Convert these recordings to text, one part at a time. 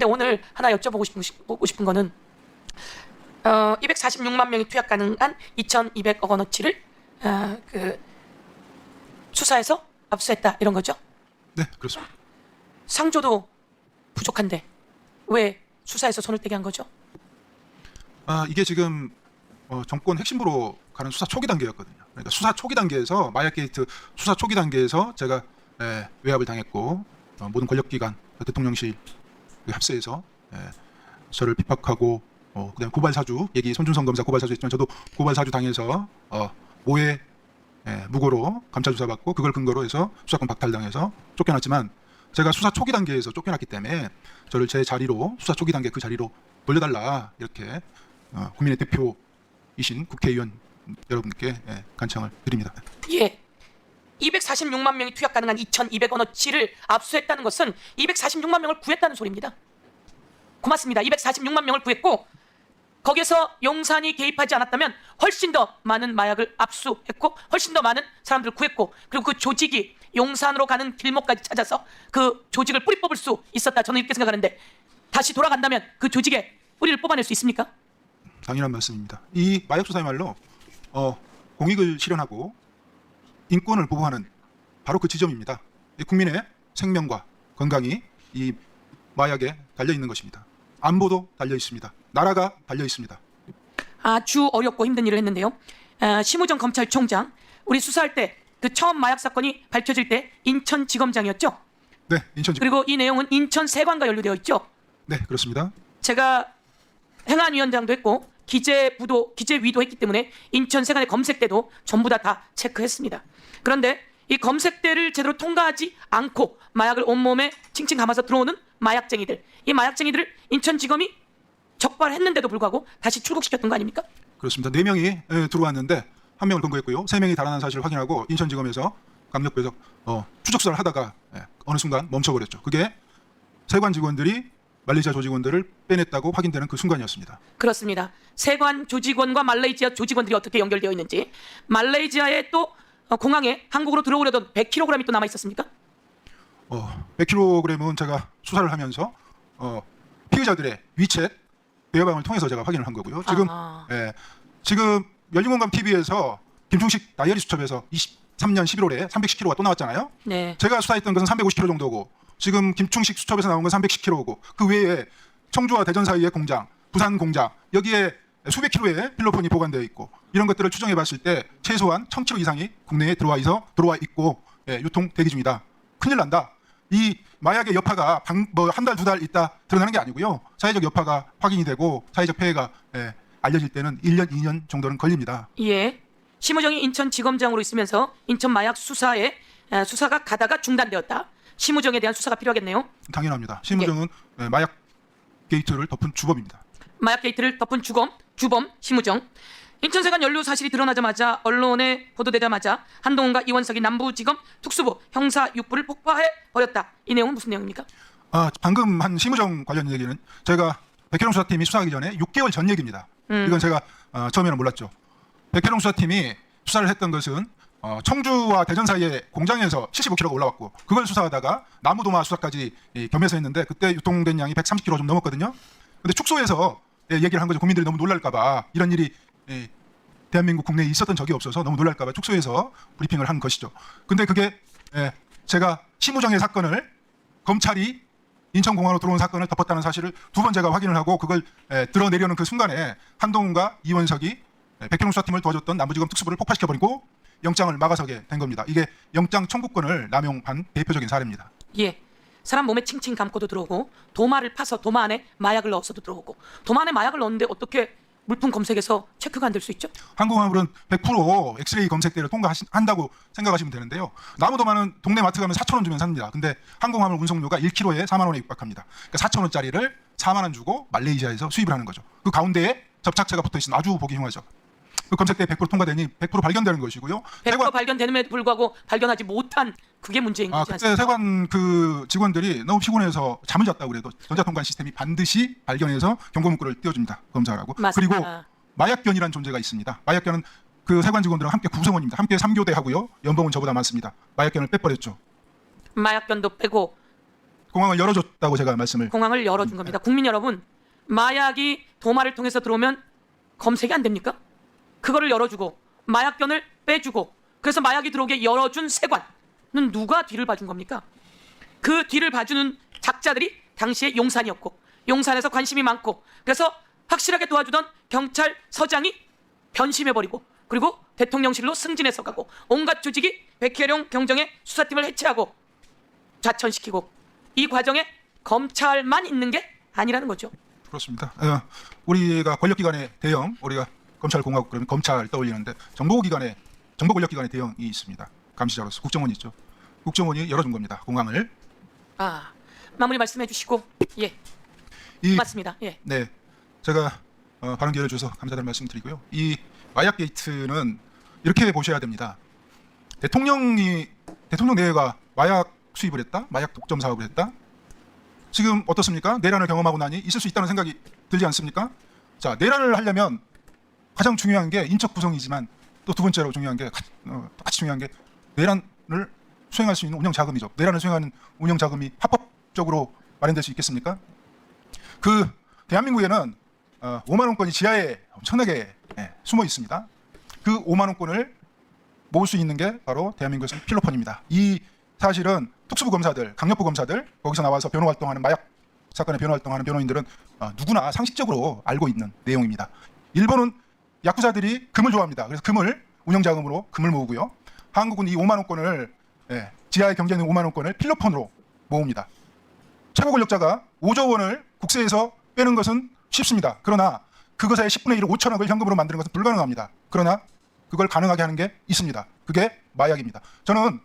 근데 오늘 하나 여쭤보고 싶은 거는 246만 명이 투약 가능한 2,200억 원어치를 수사해서 압수했다 이런 거죠? 네, 그렇습니다. 상조도 부족한데 왜 수사에서 손을 떼게 한 거죠? 이게 지금 정권 핵심부로 가는 수사 초기 단계였거든요. 그러니까 수사 초기 단계에서 마약 게이트 수사 초기 단계에서 제가 외압을 당했고 모든 권력기관 대통령실 합세해서 저를 비박하고 그다음 고발사주 얘기 손준성 검사 고발사주 했지만 저도 고발사주 당해서 모해 무고로 감찰 조사받고 그걸 근거로 해서 수사권 박탈당해서 쫓겨났지만 제가 수사 초기 단계에서 쫓겨났기 때문에 저를 제 자리로 수사 초기 단계 그 자리로 돌려달라 이렇게 국민의 대표이신 국회의원 여러분께 간청을 드립니다. 예. 246만 명이 투약 가능한 2,200억 원어치를 압수했다는 것은 246만 명을 구했다는 소리입니다. 고맙습니다. 246만 명을 구했고 거기에서 용산이 개입하지 않았다면 훨씬 더 많은 마약을 압수했고 훨씬 더 많은 사람들을 구했고 그리고 그 조직이 용산으로 가는 길목까지 찾아서 그 조직을 뿌리 뽑을 수 있었다. 저는 이렇게 생각하는데 다시 돌아간다면 그 조직의 뿌리를 뽑아낼 수 있습니까? 당연한 말씀입니다. 이 마약 수사야말로 공익을 실현하고 인권을 보호하는 바로 그 지점입니다. 국민의 생명과 건강이 이 마약에 달려 있는 것입니다. 안보도 달려 있습니다. 나라가 달려 있습니다. 아주 어렵고 힘든 일을 했는데요. 심우정 검찰총장 우리 수사할 때 그 처음 마약 사건이 밝혀질 때 인천지검장이었죠. 네, 인천지검. 그리고 이 내용은 인천세관과 연루되어 있죠. 네, 그렇습니다. 제가 행안위원장도 했고 기재위도 했기 때문에 인천세관의 검색대도 전부 다 체크했습니다. 그런데 이 검색대를 제대로 통과하지 않고 마약을 온몸에 칭칭 감아서 들어오는 마약쟁이들, 이 마약쟁이들을 인천지검이 적발했는데도 불구하고 다시 출국시켰던 거 아닙니까? 그렇습니다. 4명이 들어왔는데 1명을 검거했고요. 3명이 달아난 사실을 확인하고 인천지검에서 강력부에서 추적 수사를 하다가 어느 순간 멈춰버렸죠. 그게 세관 직원들이 말레이시아 조직원들을 빼냈다고 확인되는 그 순간이었습니다. 그렇습니다. 세관 조직원과 말레이시아 조직원들이 어떻게 연결되어 있는지, 말레이시아의 또 공항에 한국으로 들어오려던 100kg이 또 남아 있었습니까? 100kg은 제가 수사를 하면서 피의자들의 위챗 대화방을 통해서 제가 확인을 한 거고요. 지금 열린공감 TV에서 김충식 다이어리 수첩에서 23년 11월에 310kg가 또 나왔잖아요. 네. 제가 수사했던 것은 350kg 정도고 지금 김충식 수첩에서 나온 건 310kg고 그 외에 청주와 대전 사이의 공장, 부산 공장 여기에 수백 킬로의 필로폰이 보관되어 있고 이런 것들을 추정해 봤을 때 최소한 1000kg 이상이 국내에 들어와 있고 유통 대기 중이다. 큰일 난다. 이 마약의 여파가 한 달, 두 달 있다 드러나는 게 아니고요. 사회적 여파가 확인이 되고 사회적 폐해가 알려질 때는 1년, 2년 정도는 걸립니다. 예. 심우정이 인천지검장으로 있으면서 인천 마약 수사에 수사가 가다가 중단되었다. 심우정에 대한 수사가 필요하겠네요. 당연합니다. 심우정은 마약 게이트를 덮은 주범입니다. 마약 게이트를 덮은 주범 심우정. 인천세관 연루 사실이 드러나자마자 언론에 보도되자마자 한동훈과 이원석이 남부지검 특수부 형사 6부를 폭파해 버렸다. 이 내용은 무슨 내용입니까? 방금 한 심우정 관련 얘기는 제가 백혜령 수사팀이 수사하기 전에 6개월 전 얘기입니다. 이건 제가 처음에는 몰랐죠. 백혜령 수사팀이 수사를 했던 것은 청주와 대전 사이의 공장에서 75kg가 올라왔고 그걸 수사하다가 나무도마 수사까지 겸해서 했는데 그때 유통된 양이 130kg 좀 넘었거든요. 근데 축소해서 얘기를 한 거죠. 국민들이 너무 놀랄까 봐 이런 일이 대한민국 국내에 있었던 적이 없어서 너무 놀랄까 봐 축소해서 브리핑을 한 것이죠. 근데 그게 제가 심우정의 사건을 검찰이 인천공항으로 들어온 사건을 덮었다는 사실을 두 번 제가 확인을 하고 그걸 드러내려는 그 순간에 한동훈과 이원석이 백혜령 수사팀을 도와줬던 남부지검 특수부를 폭파시켜버리고 영장을 막아서게 된 겁니다. 이게 영장 청구권을 남용한 대표적인 사례입니다. 예. 사람 몸에 칭칭 감고도 들어오고 도마를 파서 도마 안에 마약을 넣어서도 들어오고 도마 안에 마약을 넣었는데 어떻게 물품 검색에서 체크가 안 될 수 있죠? 항공화물은 100% 엑스레이 검색대를 통과한다고 생각하시면 되는데요. 나무도마는 동네 마트 가면 4,000원 주면 삽니다. 근데 항공화물 운송료가 1kg에 4만 원에 육박합니다. 그러니까 4,000원짜리를 4만 원 주고 말레이시아에서 수입을 하는 거죠. 그 가운데에 접착제가 붙어 있으면 아주 보기 흉하죠. 그 검색대에 100% 통과되니 100% 발견되는 것이고요. 100% 발견되는에도 불구하고 발견하지 못한 그게 문제인 거지 그때 않습니까? 세관 그 직원들이 너무 피곤해서 잠을 잤다고 그래도 전자통관 시스템이 반드시 발견해서 경고 문구를 띄워줍니다. 검사하라고. 맞습니다. 그리고 마약견이라는 존재가 있습니다. 마약견은 그 세관 직원들은 함께 구성원입니다. 함께 3교대 하고요. 연봉은 저보다 많습니다. 마약견을 빼버렸죠. 마약견도 빼고 공항을 열어줬다고 제가 말씀을. 공항을 열어준 겁니다. 국민 여러분, 마약이 도마를 통해서 들어오면 검색이 안 됩니까? 그거를 열어주고 마약견을 빼주고 그래서 마약이 들어오게 열어준 세관은 누가 뒤를 봐준 겁니까? 그 뒤를 봐주는 작자들이 당시에 용산이었고 용산에서 관심이 많고 그래서 확실하게 도와주던 경찰서장이 변심해버리고 그리고 대통령실로 승진해서 가고 온갖 조직이 백혜룡 경정의 수사팀을 해체하고 좌천시키고 이 과정에 검찰만 있는 게 아니라는 거죠. 그렇습니다. 우리가 권력기관의 대형, 우리가 검찰공화국 그러면 검찰 떠올리는데 정보 권력기관의 대형이 있습니다. 감시자로서 국정원이 있죠. 국정원이 열어준 겁니다. 공항을. 마무리 말씀해 주시고 예. 맞습니다. 예. 네, 제가 발언 기회를 줘서 감사드리는 말씀드리고요. 이 마약 게이트는 이렇게 보셔야 됩니다. 대통령 내외가 마약 수입을 했다, 마약 독점 사업을 했다. 지금 어떻습니까? 내란을 경험하고 나니 있을 수 있다는 생각이 들지 않습니까? 자, 내란을 하려면 가장 중요한 게 인적 구성이지만 또 두 번째로 중요한 게 똑같이 중요한 게 내란을 수행할 수 있는 운영 자금이죠. 내란을 수행하는 운영 자금이 합법적으로 마련될 수 있겠습니까? 그 대한민국에는 5만 원권이 지하에 엄청나게 숨어 있습니다. 그 5만 원권을 모을 수 있는 게 바로 대한민국에서는 필로폰입니다. 이 사실은 특수부 검사들, 강력부 검사들 거기서 나와서 변호 활동하는 마약 사건의 변호 활동하는 변호인들은 누구나 상식적으로 알고 있는 내용입니다. 일본은 야쿠자들이 금을 좋아합니다. 그래서 금을 운영 자금으로 금을 모으고요. 한국은 이 5만 원권을 지하에 경제에 있는 5만 원권을 필로폰으로 모읍니다. 최고 권력자가 5조 원을 국세에서 빼는 것은 쉽습니다. 그러나 그것의 10분의 1을 5천억을 현금으로 만드는 것은 불가능합니다. 그러나 그걸 가능하게 하는 게 있습니다. 그게 마약입니다. 저는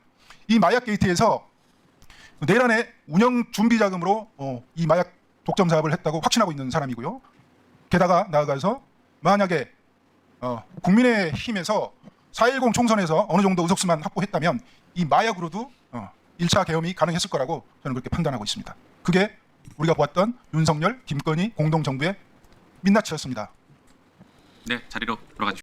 이 마약 게이트에서 내란의 운영 준비 자금으로 이 마약 독점 사업을 했다고 확신하고 있는 사람이고요. 게다가 나아가서 만약에 국민의힘에서 4.10 총선에서 어느 정도 의석수만 확보했다면 이 마약으로도 1차 계엄이 가능했을 거라고 저는 그렇게 판단하고 있습니다. 그게 우리가 보았던 윤석열, 김건희 공동정부의 민낯이었습니다. 네, 자리로 돌아가십시오.